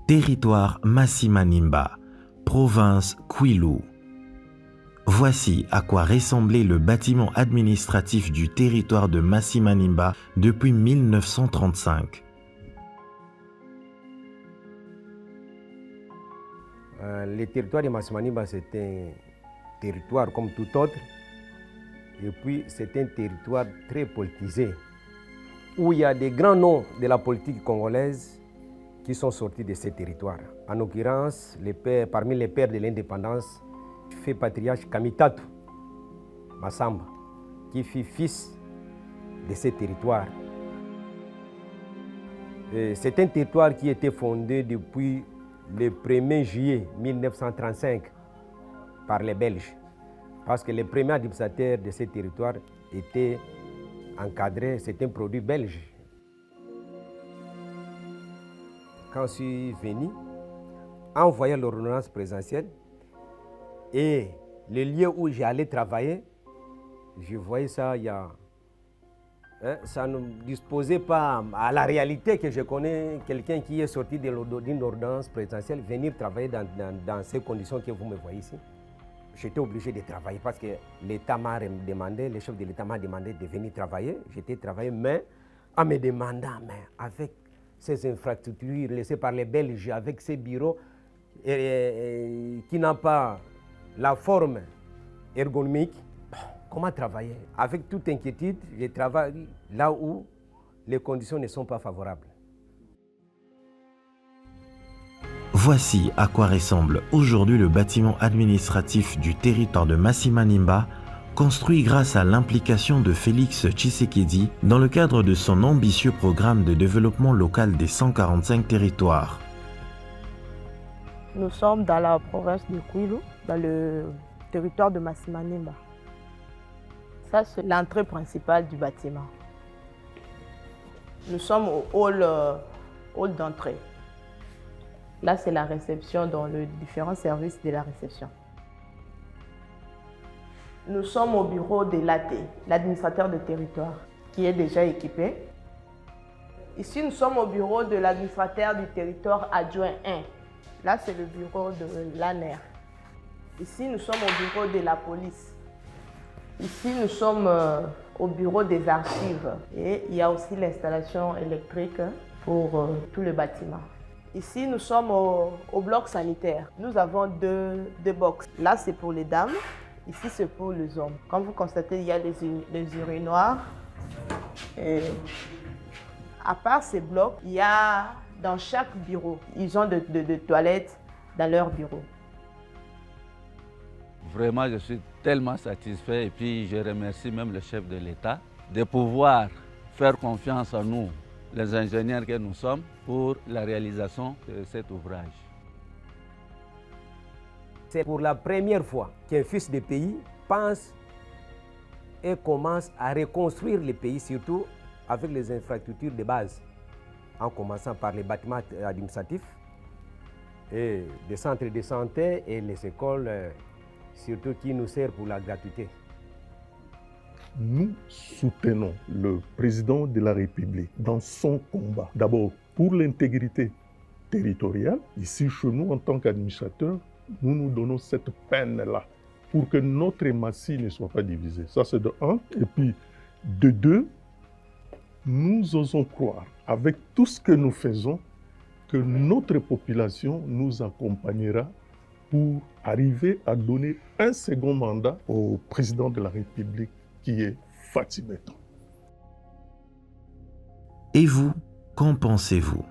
Territoire Massi-Manimba, province Kwilu. Voici à quoi ressemblait le bâtiment administratif du territoire de Massi-Manimba depuis 1935. Le territoire de Massi-Manimba, c'est un territoire comme tout autre. Et puis, c'est un territoire très politisé, où il y a des grands noms de la politique congolaise qui sont sortis de ces territoires. En l'occurrence, parmi les pères de l'indépendance, fait patriarche Kamitatu Massamba, qui fut fils de ces territoires. C'est un territoire qui était fondé depuis le 1er juillet 1935 par les Belges, parce que les premiers administrateurs de ces territoires étaient encadrés, c'est un produit belge. Quand je suis venu, en voyant l'ordonnance présidentielle et le lieu où j'allais travailler, je voyais ça, ça ne disposait pas à la réalité que je connais quelqu'un qui est sorti d'une ordonnance présidentielle, venir travailler dans ces conditions que vous me voyez ici. J'étais obligé de travailler parce que l'État m'a demandé, le chef de l'État m'a demandé de venir travailler. J'étais travaillé, mais en me demandant, mais avec ces infrastructures laissées par les Belges, avec ces bureaux qui n'ont pas la forme ergonomique, comment travailler? Avec toute inquiétude, je travaille là où les conditions ne sont pas favorables. Voici à quoi ressemble aujourd'hui le bâtiment administratif du territoire de Massi-Manimba, construit grâce à l'implication de Félix Tshisekedi dans le cadre de son ambitieux programme de développement local des 145 territoires. Nous sommes dans la province de Kwilu, dans le territoire de Massi-Manimba. Ça, c'est l'entrée principale du bâtiment. Nous sommes au hall d'entrée. Là, c'est la réception dans les différents services de la réception. Nous sommes au bureau de l'AT, l'administrateur de territoire, qui est déjà équipé. Ici, nous sommes au bureau de l'administrateur du territoire adjoint 1. Là, c'est le bureau de l'ANER. Ici, nous sommes au bureau de la police. Ici, nous sommes au bureau des archives. Et il y a aussi l'installation électrique pour tout le bâtiment. Ici, nous sommes au bloc sanitaire. Nous avons deux box. Là, c'est pour les dames. Ici, c'est pour les hommes. Comme vous constatez, il y a les urinoirs. Et à part ces blocs, il y a dans chaque bureau, ils ont de toilettes dans leur bureau. Vraiment, je suis tellement satisfait et puis je remercie même le chef de l'État de pouvoir faire confiance en nous, les ingénieurs que nous sommes, pour la réalisation de cet ouvrage. C'est pour la première fois qu'un fils de pays pense et commence à reconstruire le pays, surtout avec les infrastructures de base, en commençant par les bâtiments administratifs, et des centres de santé et les écoles, surtout qui nous servent pour la gratuité. Nous soutenons le président de la République dans son combat. D'abord pour l'intégrité territoriale. Ici, chez nous, en tant qu'administrateurs, nous nous donnons cette peine-là pour que notre Massi ne soit pas divisé. Ça, c'est de un. Et puis, de deux, nous osons croire, avec tout ce que nous faisons, que notre population nous accompagnera pour arriver à donner un second mandat au président de la République, qui est Fatimé. Et vous, qu'en pensez-vous ?